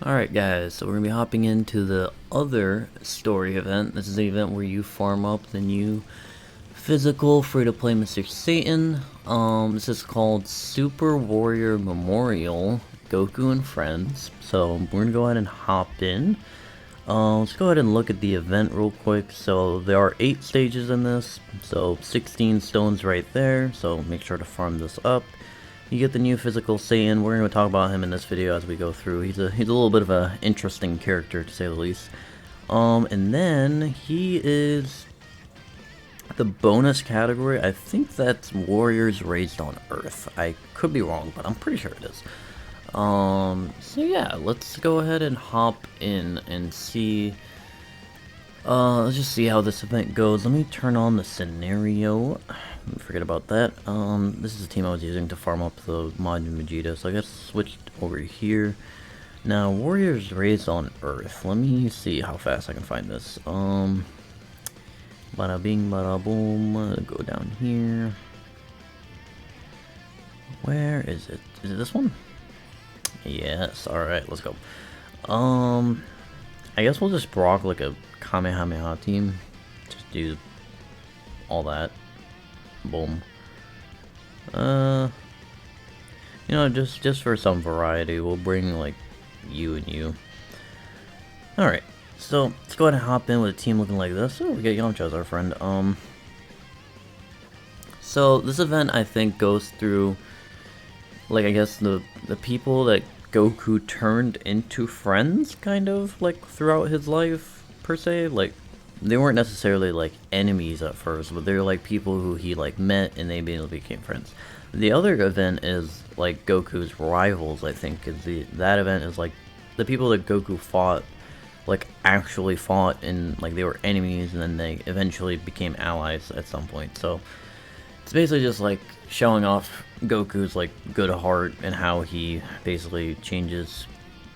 Alright guys, so we're going to be hopping into the other story event. This is the event where you farm up the new physical free-to-play Mr. Satan. This is called Super Warrior Memorial, Goku and Friends. So we're going to go ahead and hop in. Let's go ahead and look at the event real quick. So there are 8 stages in this, so 16 stones right there, so make sure to farm this up. You get the new physical Saiyan. We're going to talk about him in this video as we go through. He's a little bit of a interesting character, to say the least. And then he is the bonus category. I think that's Warriors Raised on Earth. I could be wrong, but I'm pretty sure it is. So yeah, let's go ahead and hop in and see. Let's just see how this event goes. Let me turn on the scenario. Forget about that. This is the team I was using to farm up the Majin Vegeta, so I guess switched over here. Now, Warriors Raised on Earth. Let me see how fast I can find this. Bada bing, bada boom. Go down here. Where is it? Is it this one? Yes. All right, let's go. I guess we'll just rock like a Kamehameha team. Just do all that. Boom. You know, just for some variety, we'll bring like you and you. All right, so let's go ahead and hop in with a team looking like this. Oh, we got Yamcha as our friend. So this event I think goes through, like, I guess the people that Goku turned into friends, kind of like throughout his life per se. Like, they weren't necessarily like enemies at first, but they're like people who he like met and they became friends. The other event is like Goku's rivals, I think, because that event is like the people that Goku fought, like actually fought, and like they were enemies, and then they eventually became allies at some point. So it's basically just like showing off Goku's like good heart and how he basically changes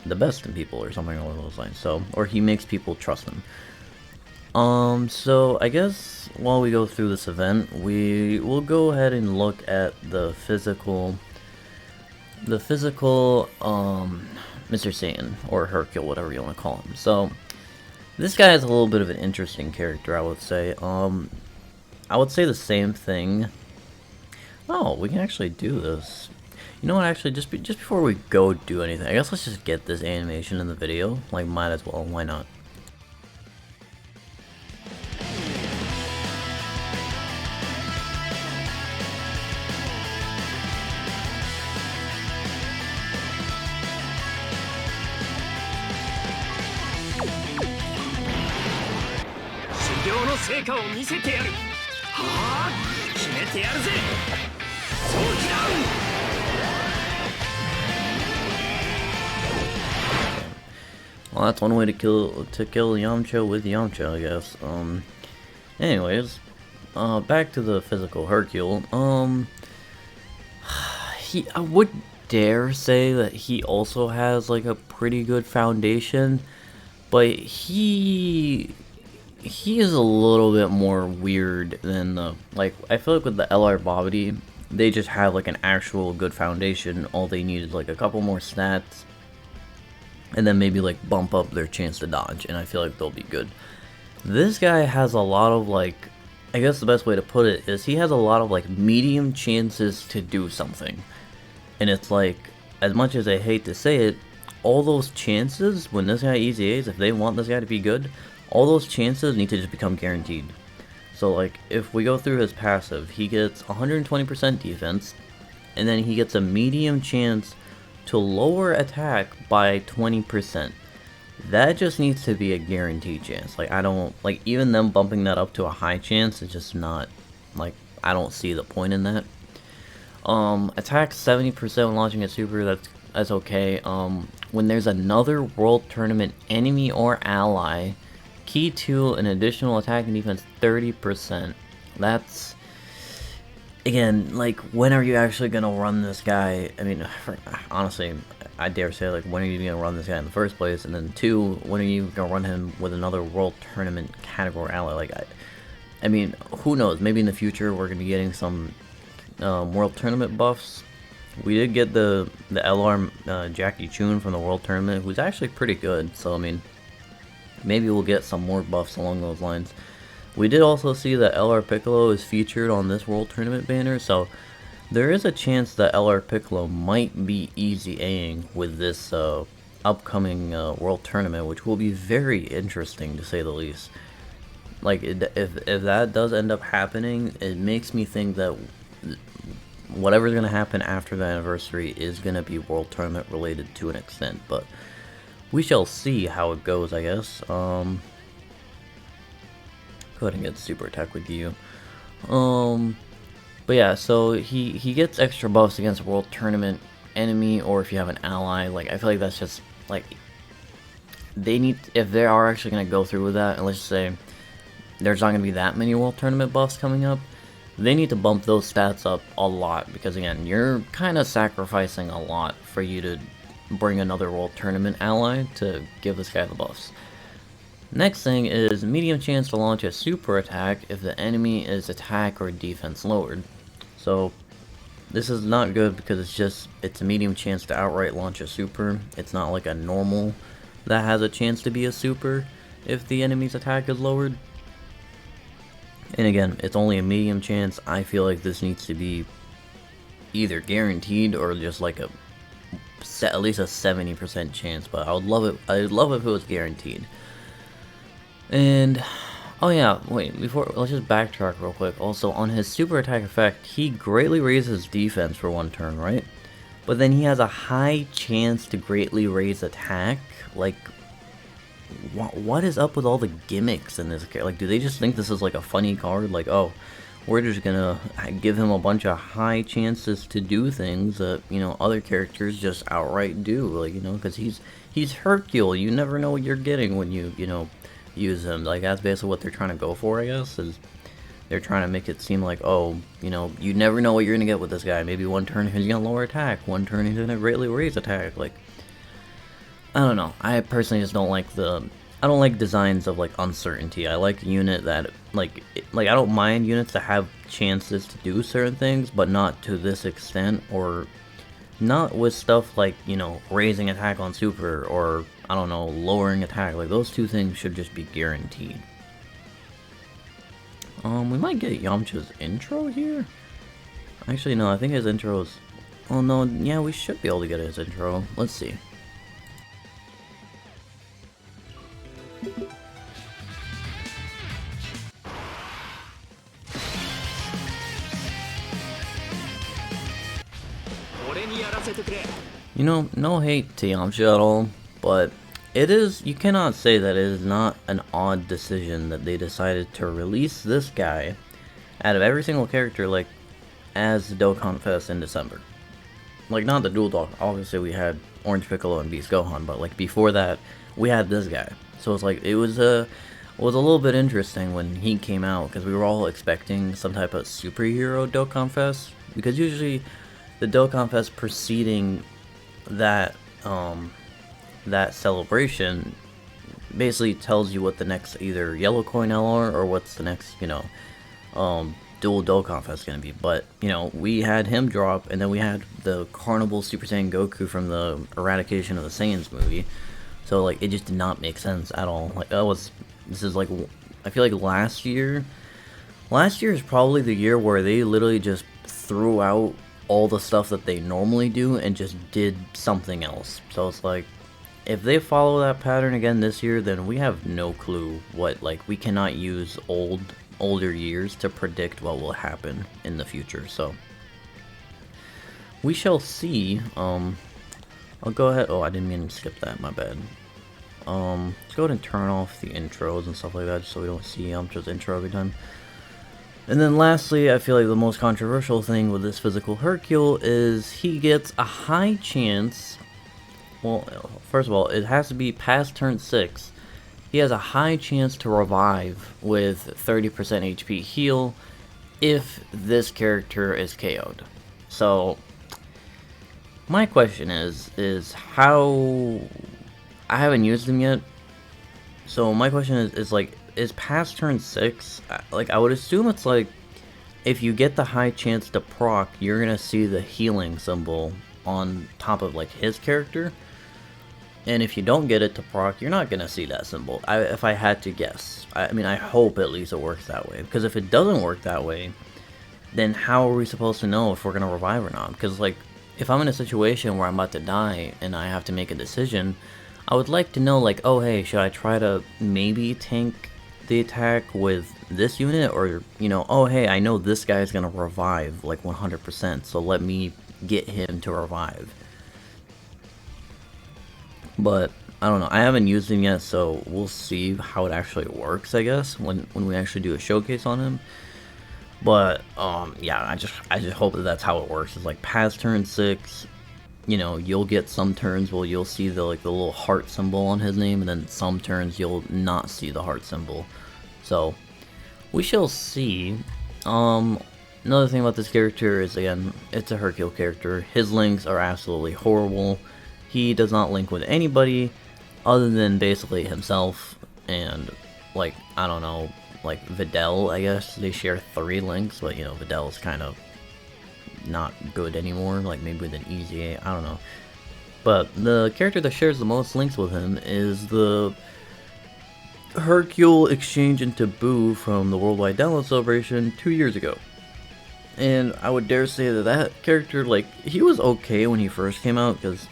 the best in people or something along those lines. So, or he makes people trust him. So I guess while we go through this event, we will go ahead and look at the physical, Mr. Satan, or Hercule, whatever you want to call him. So, this guy is a little bit of an interesting character, I would say. I would say the same thing. Oh, we can actually do this. You know what, actually, just before we go do anything, I guess let's just get this animation in the video. Like, might as well, why not? Well, that's one way to kill Yamcha with Yamcha, I guess. Anyways, back to the physical Hercule. I would dare say that he also has like a pretty good foundation, but he is a little bit more weird than the, like, I feel like with the LR Bobby, they just have like an actual good foundation. All they need is like a couple more stats, and then maybe like bump up their chance to dodge, and I feel like they'll be good. This guy has a lot of, like, I guess the best way to put it is he has a lot of like medium chances to do something. And it's like, as much as I hate to say it, all those chances, when this guy easy A's, if they want this guy to be good, all those chances need to just become guaranteed. So like, if we go through his passive, he gets 120% defense, and then he gets a medium chance to lower attack by 20%. That just needs to be a guaranteed chance. Like, I don't, like, even them bumping that up to a high chance is just not, like, I don't see the point in that. Attack 70% when launching a super, that's okay. When there's another World Tournament enemy or ally, key to an additional attack and defense 30%. That's, again, like, when are you actually gonna run this guy? I mean, honestly, I dare say, like, when are you gonna run this guy in the first place? And then 2, when are you gonna run him with another World Tournament category ally? Like, I mean, who knows? Maybe in the future we're gonna be getting some World Tournament buffs, we did get the LR Jackie Chun from the World Tournament, who's actually pretty good. So I mean, maybe we'll get some more buffs along those lines. We did also see that LR Piccolo is featured on this World Tournament banner, so there is a chance that LR Piccolo might be easy Aing with this upcoming World Tournament, which will be very interesting to say the least. Like, if that does end up happening, it makes me think that whatever's going to happen after the anniversary is going to be World Tournament related to an extent, but we shall see how it goes, I guess. Go ahead and get super attack with you. But yeah, so he gets extra buffs against World Tournament enemy, or if you have an ally. Like, I feel like that's just, like, they need, if they are actually going to go through with that, and let's just say there's not going to be that many World Tournament buffs coming up, they need to bump those stats up a lot, because again, you're kind of sacrificing a lot for you to bring another World Tournament ally to give this guy the buffs. Next thing is medium chance to launch a super attack if the enemy is attack or defense lowered. So this is not good because it's a medium chance to outright launch a super. It's not like a normal that has a chance to be a super if the enemy's attack is lowered. And again, it's only a medium chance. I feel like this needs to be either guaranteed or just like at least a 70% chance, but I'd love it if it was guaranteed. And oh yeah, wait, let's just backtrack real quick. Also, on his super attack effect, he greatly raises defense for one turn, right? But then he has a high chance to greatly raise attack. Like, what is up with all the gimmicks in this? Like, do they just think this is like a funny card? Like, oh, we're just gonna give him a bunch of high chances to do things that, you know, other characters just outright do. Like, you know, because he's Hercule. You never know what you're getting when you know, use him. Like, that's basically what they're trying to go for, I guess, is they're trying to make it seem like, oh, you know, you never know what you're gonna get with this guy. Maybe one turn he's gonna lower attack, one turn he's gonna greatly raise attack. Like, I don't know. I personally just don't like I don't like designs of like uncertainty. I like a unit that like I don't mind units that have chances to do certain things, but not to this extent, or not with stuff like, you know, raising attack on super, or I don't know, lowering attack. Like, those two things should just be guaranteed. We might get Yamcha's intro here. Actually, no, I think his intro is... Oh no, yeah, we should be able to get his intro. Let's see. You know, no hate to Yamcha at all, but you cannot say that it is not an odd decision that they decided to release this guy out of every single character, like, as the Dokkan Fest in December. Like, not the Dual Dog, obviously we had Orange Piccolo and Beast Gohan, but like before that, we had this guy. So it's like, it was a little bit interesting when he came out, because we were all expecting some type of superhero Dokkan Fest, because usually the Dokkan Fest preceding that that celebration basically tells you what the next either yellow coin LR or what's the next, you know, dual Dokkan Fest gonna be. But, you know, we had him drop, and then we had the Carnival Super Saiyan Goku from the Eradication of the Saiyans movie. So like, it just did not make sense at all. Like, this is like, I feel like last year is probably the year where they literally just threw out all the stuff that they normally do and just did something else. So it's like, if they follow that pattern again this year, then we have no clue what, like, we cannot use older years to predict what will happen in the future. So we shall see. I'll go ahead. Oh, I didn't mean to skip that, my bad. Let's go ahead and turn off the intros and stuff like that, just so we don't see just intro every time. And then lastly, I feel like the most controversial thing with this physical Hercule is he gets a high chance. Well, first of all, it has to be past turn 6. He has a high chance to revive with 30% HP heal if this character is KO'd. So my question is how... I haven't used him yet. So my question is like, is past turn 6, like, I would assume it's like, if you get the high chance to proc, you're gonna see the healing symbol on top of like his character. And if you don't get it to proc, you're not gonna see that symbol. If I had to guess, I mean, I hope at least it works that way. Because if it doesn't work that way, then how are we supposed to know if we're gonna revive or not? Because like, if I'm in a situation where I'm about to die and I have to make a decision, I would like to know like, oh hey, should I try to maybe tank the attack with this unit, or you know, oh hey, I know this guy's gonna revive like 100%, so let me get him to revive. But I don't know, I haven't used him yet, so we'll see how it actually works, I guess, when we actually do a showcase on him. But yeah, I just hope that that's how it works. It's like past turn 6, you know, you'll get some turns where you'll see the like the little heart symbol on his name, and then some turns you'll not see the heart symbol. So we shall see. Another thing about this character is, again, it's a Hercule character. His links are absolutely horrible. He does not link with anybody other than basically himself and, like, I don't know, like Videl, I guess. They share 3 links, but, you know, Videl's kind of not good anymore, like maybe with an easy A, I don't know. But the character that shares the most links with him is the Hercule exchange into Boo from the Worldwide Download Celebration 2 years ago. And I would dare say that that character, like, he was okay when he first came out, because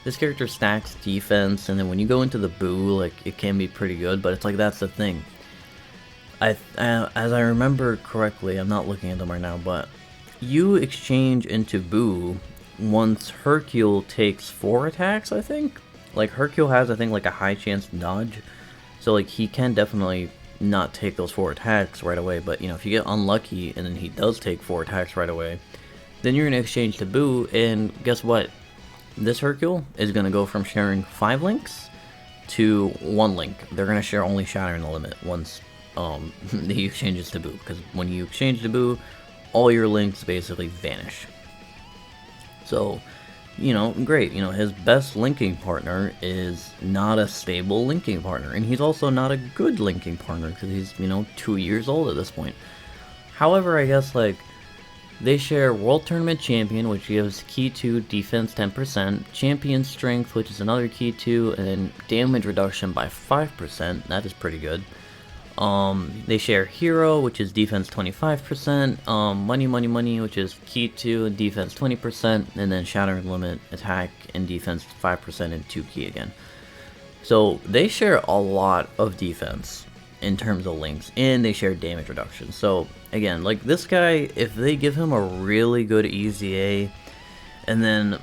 this character stacks defense, and then when you go into the Boo, like, it can be pretty good, but it's like, that's the thing. As I remember correctly, I'm not looking at them right now, but you exchange into Boo once Hercule takes 4 attacks, I think? Like, Hercule has, I think, like, a high chance to dodge, so, like, he can definitely not take those 4 attacks right away, but, you know, if you get unlucky and then he does take 4 attacks right away, then you're going to exchange to Boo, and guess what? This Hercule is going to go from sharing 5 links to 1 link. They're going to share only Shattering the Limit once he exchanges to Boo, because when you exchange to Boo, all your links basically vanish. So, you know, great. You know, his best linking partner is not a stable linking partner, and he's also not a good linking partner, because he's, you know, 2 years old at this point. However, I guess, like, they share World Tournament Champion, which gives Key 2 defense 10%, Champion Strength, which is another Key 2, and then damage reduction by 5%, that is pretty good. They share Hero, which is defense 25%, Money, which is Key 2 and defense 20%, and then Shattering Limit, attack, and defense 5% and 2 key again. So they share a lot of defense in terms of links, and they share damage reduction. So again, like, this guy, if they give him a really good EZA, and then,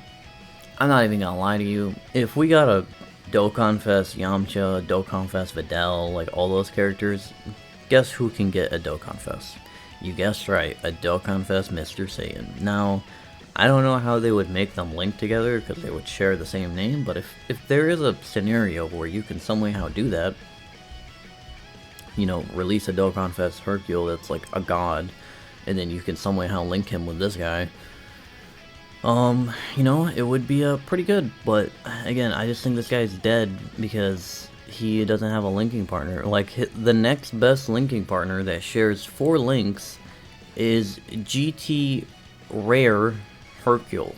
I'm not even gonna lie to you, if we got a Dokkan Fest Yamcha, Dokkan Fest Videl, like all those characters, guess who can get a Dokkan Fest? You guessed right, a Dokkan Fest Mr. Satan. Now, I don't know how they would make them link together, because they would share the same name, but if there is a scenario where you can somehow do that, you know, release a Dokkan Fest Hercule that's like a god, and then you can somehow link him with this guy, you know, it would be pretty good. But again, I just think this guy's dead because he doesn't have a linking partner. Like, the next best linking partner that shares 4 links is GT Rare Hercule.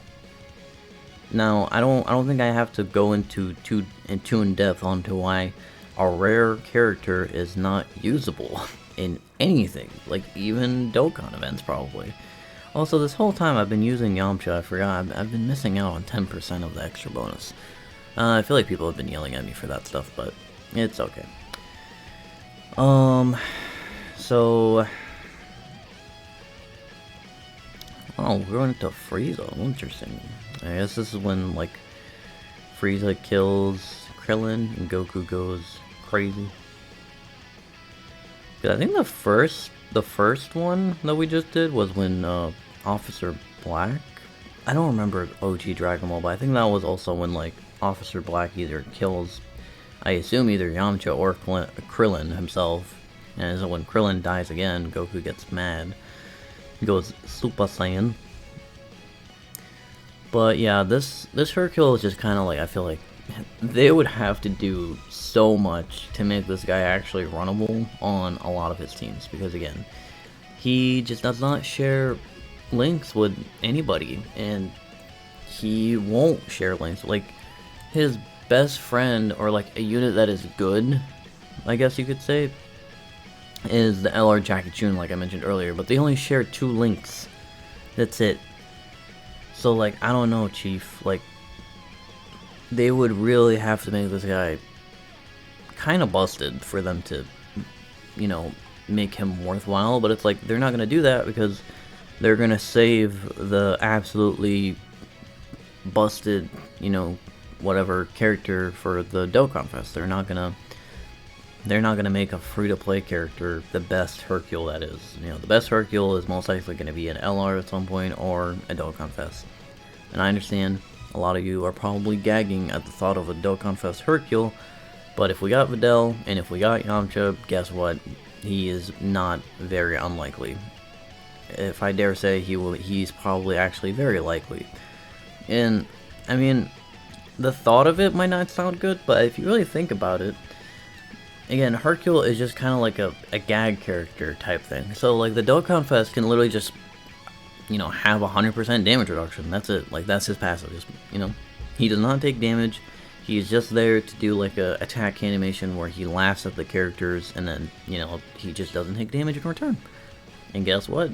Now, I don't think I have to go into too in depth onto why a rare character is not usable in anything, like even Dokkan events probably. Also, this whole time I've been using Yamcha, I forgot, I've been missing out on 10% of the extra bonus. I feel like people have been yelling at me for that stuff, but it's okay. So, oh, we're going to Frieza, interesting. I guess this is when, like, Frieza kills Krillin and Goku goes crazy. I think the first one that we just did was when Officer Black. I don't remember OG Dragon Ball, but I think that was also when, like, Officer Black either kills, I assume, either Yamcha or Krillin himself. And so when Krillin dies again, Goku gets mad. He goes Super Saiyan. But yeah, this Hercule is just kind of like, I feel like they would have to do so much to make this guy actually runnable on a lot of his teams, because again, he just does not share links with anybody, and he won't share links. Like, his best friend, or like a unit that is good, I guess you could say, is the LR Jackie Chun, like I mentioned earlier, but they only share 2 links. That's it. So, like, I don't know, Chief. Like, they would really have to make this guy kind of busted for them to, you know, make him worthwhile. But it's like, they're not going to do that because they're going to save the absolutely busted, you know, whatever character for the Dokkan Fest. They're not gonna make a free-to-play character the best Hercule that is. You know, the best Hercule is most likely going to be an LR at some point or a Dokkan Fest. And I understand a lot of you are probably gagging at the thought of a Dokkan Fest Hercule, but if we got Videl and if we got Yamcha, guess what? He is not very unlikely. If I dare say, he's probably actually very likely. And, I mean, the thought of it might not sound good, but if you really think about it, again, Hercule is just kind of like a gag character type thing. So, like, the Dokkan Fest can literally just, you know, have 100% damage reduction. That's it. Like, that's his passive. Just, you know, he does not take damage. He's just there to do, like, a attack animation where he laughs at the characters, and then, you know, he just doesn't take damage in return. And guess what?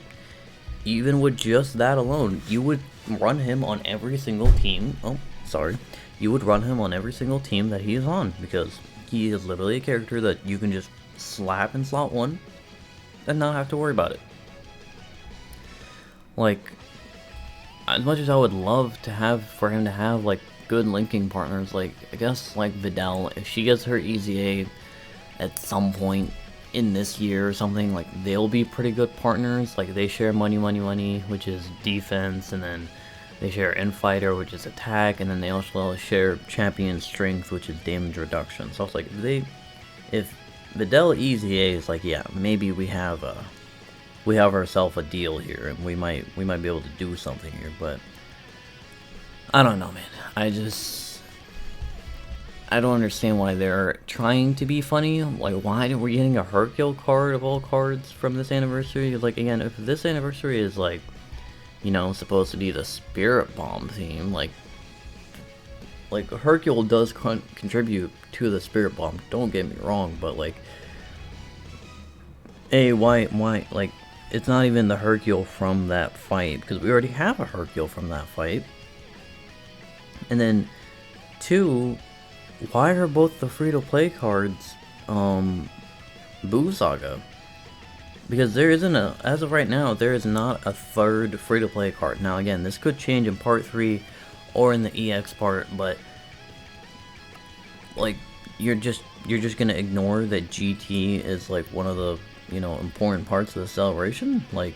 Even with just that alone, you would run him on every single team. Oh, sorry. You would run him on every single team that he is on, because he is literally a character that you can just slap in slot 1 and not have to worry about it. Like, as much as I would love for him to have, like, good linking partners, like, I guess, like, Videl, if she gets her EZA at some point in this year or something, like, they'll be pretty good partners. Like, they share money, which is defense, and then they share Infighter, which is attack, and then they also share Champion Strength, which is damage reduction. So it's like, if Videl EZA is like, yeah, maybe we have ourselves a deal here, and we might be able to do something here, but I don't know, man. I don't understand why they're trying to be funny. Like, why are we getting a Hercule card of all cards from this anniversary? Like, again, if this anniversary is, like, you know, supposed to be the Spirit Bomb theme, like Hercule does contribute to the Spirit Bomb, don't get me wrong, but, like, why, like, it's not even the Hercule from that fight, because we already have a Hercule from that fight. And then, 2, why are both the free-to-play cards, Boo Saga? Because there isn't as of right now, there is not a third free-to-play card. Now again, this could change in part 3 or in the EX part, but, like, you're just gonna ignore that GT is, like, one of the, you know, important parts of the celebration? Like,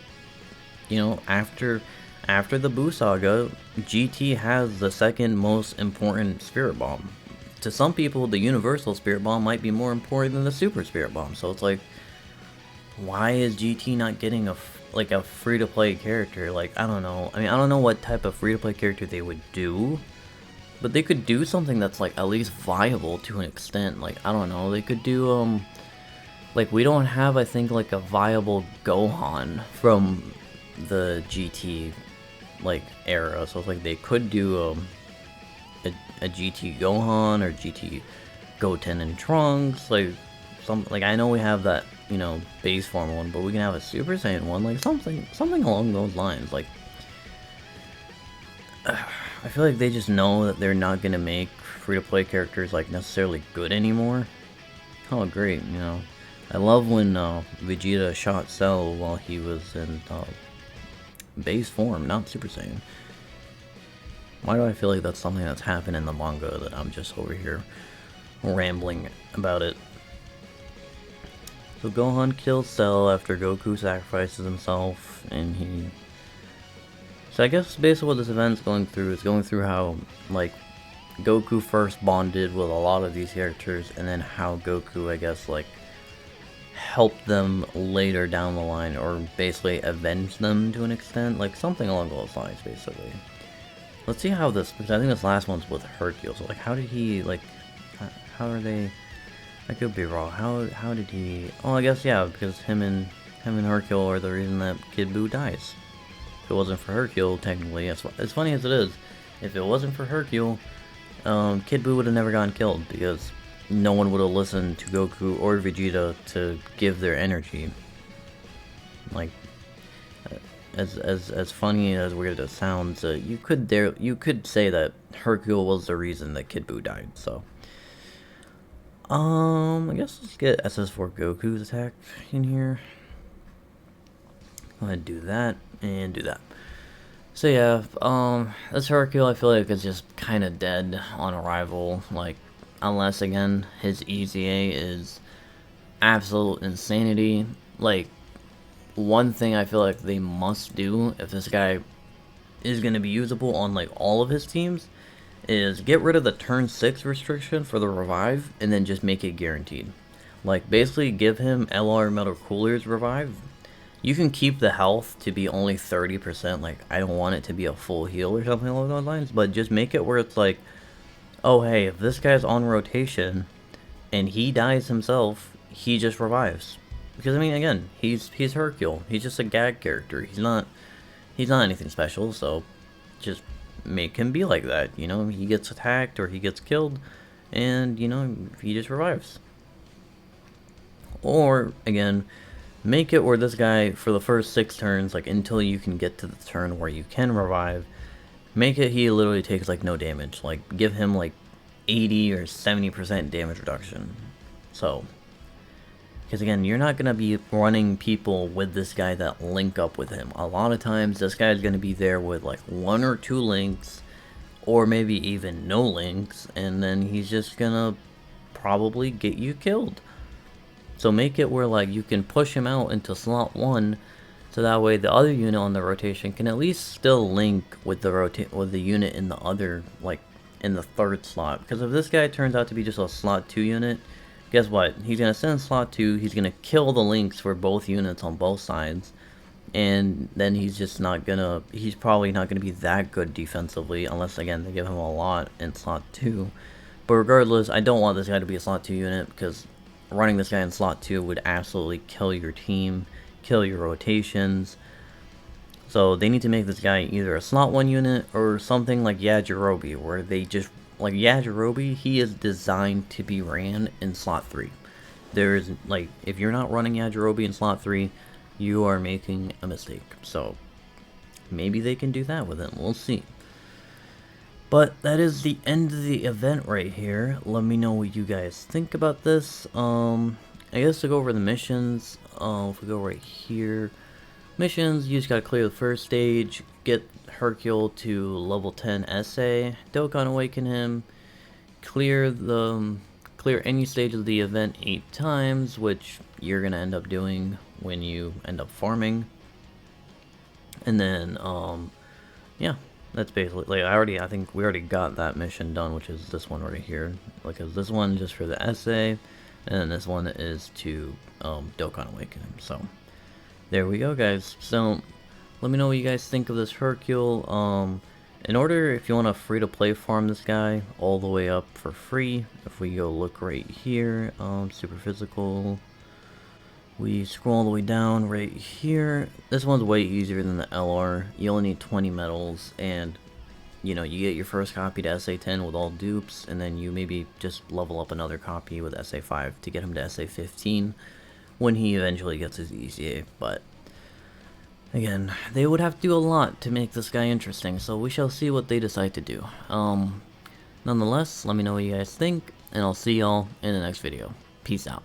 you know, after the Boo Saga, GT has the second most important Spirit Bomb. To some people, the Universal Spirit Bomb might be more important than the Super Spirit Bomb. So it's like, why is GT not getting a free-to-play character? Like, I don't know. I mean, I don't know what type of free-to-play character they would do, but they could do something that's, like, at least viable to an extent. Like, I don't know. They could do, like, we don't have, I think, like, a viable Gohan from the GT, like, era. So it's like, they could do, a GT Gohan or GT Goten and Trunks, like I know we have that, you know, base form one, but we can have a Super Saiyan one, like something along those lines. Like, I feel like they just know that they're not gonna make free-to-play characters, like, necessarily good anymore. Oh great, you know, I love when Vegeta shot Cell while he was in base form, not Super Saiyan. Why do I feel like that's something that's happened in the manga that I'm just over here rambling about it? So Gohan kills Cell after Goku sacrifices himself, and so I guess basically what this event's going through is going through how, like, Goku first bonded with a lot of these characters, and then how Goku, I guess, like, helped them later down the line, or basically avenged them to an extent, like, something along those lines, basically. Let's see how this, because I think this last one's with Hercule, so, like, how did he, like, how are they, I could be wrong, how did he, oh, I guess, yeah, because him and him and Hercule are the reason that Kid Buu dies. If it wasn't for Hercule, technically, as funny as it is, if it wasn't for Hercule, Kid Buu would have never gotten killed, because no one would have listened to Goku or Vegeta to give their energy. Like, as funny as weird as it sounds, you could say that Hercule was the reason that Kid Buu died. So, I guess let's get SS4 Goku's attack in here. Go ahead and do that and do that. So yeah, this Hercule I feel like is just kind of dead on arrival. Like, unless again his EZA is absolute insanity. Like, one thing I feel like they must do if this guy is going to be usable on like all of his teams is get rid of the turn 6 restriction for the revive and then just make it guaranteed. Like, basically give him LR Metal Cooler's revive. You can keep the health to be only 30%, like I don't want it to be a full heal or something along those lines, but just make it where it's like, oh hey, if this guy's on rotation and he dies himself, he just revives. Because I mean, again, he's Hercule. He's just a gag character. He's not anything special. So just make him be like that. You know, he gets attacked or he gets killed, and you know he just revives. Or again, make it where this guy for the first 6 turns, like until you can get to the turn where you can revive, make it he literally takes like no damage. Like give him like 80 or 70% damage reduction. So. Because again, you're not going to be running people with this guy that link up with him. A lot of times, this guy's going to be there with like 1 or 2 links, or maybe even no links, and then he's just going to probably get you killed. So make it where like you can push him out into slot 1, so that way the other unit on the rotation can at least still link with the unit in the other, like in the 3rd slot. Because if this guy turns out to be just a slot 2 unit, guess what? He's going to send slot 2, he's going to kill the links for both units on both sides, and then he's just not going to, he's probably not going to be that good defensively, unless again they give him a lot in slot 2. But regardless, I don't want this guy to be a slot 2 unit, because running this guy in slot 2 would absolutely kill your team, kill your rotations. So they need to make this guy either a slot 1 unit, or something like Yajirobe, where they just, like Yajirobe, he is designed to be ran in slot 3. There is, like, if you're not running Yajirobe in slot 3, you are making a mistake. So, maybe they can do that with him. We'll see. But that is the end of the event right here. Let me know what you guys think about this. I guess to go over the missions, if we go right here, missions, you just gotta clear the first stage, get Hercule to level 10 SA, Dokkan awaken him, clear any stage of the event 8 times, which you're gonna end up doing when you end up farming. And then yeah, that's basically, like, I think we already got that mission done, which is this one right here. Because this one just for the SA, and then this one is to Dokkan awaken him. So there we go, guys. So let me know what you guys think of this Hercule. In order, if you want to free-to-play farm this guy all the way up for free, if we go look right here, super physical, we scroll all the way down right here. This one's way easier than the LR. You only need 20 medals, and you know, you get your first copy to SA10 with all dupes, and then you maybe just level up another copy with SA5 to get him to SA15 when he eventually gets his ECA. But again, they would have to do a lot to make this guy interesting, so we shall see what they decide to do. Nonetheless, let me know what you guys think, and I'll see y'all in the next video. Peace out.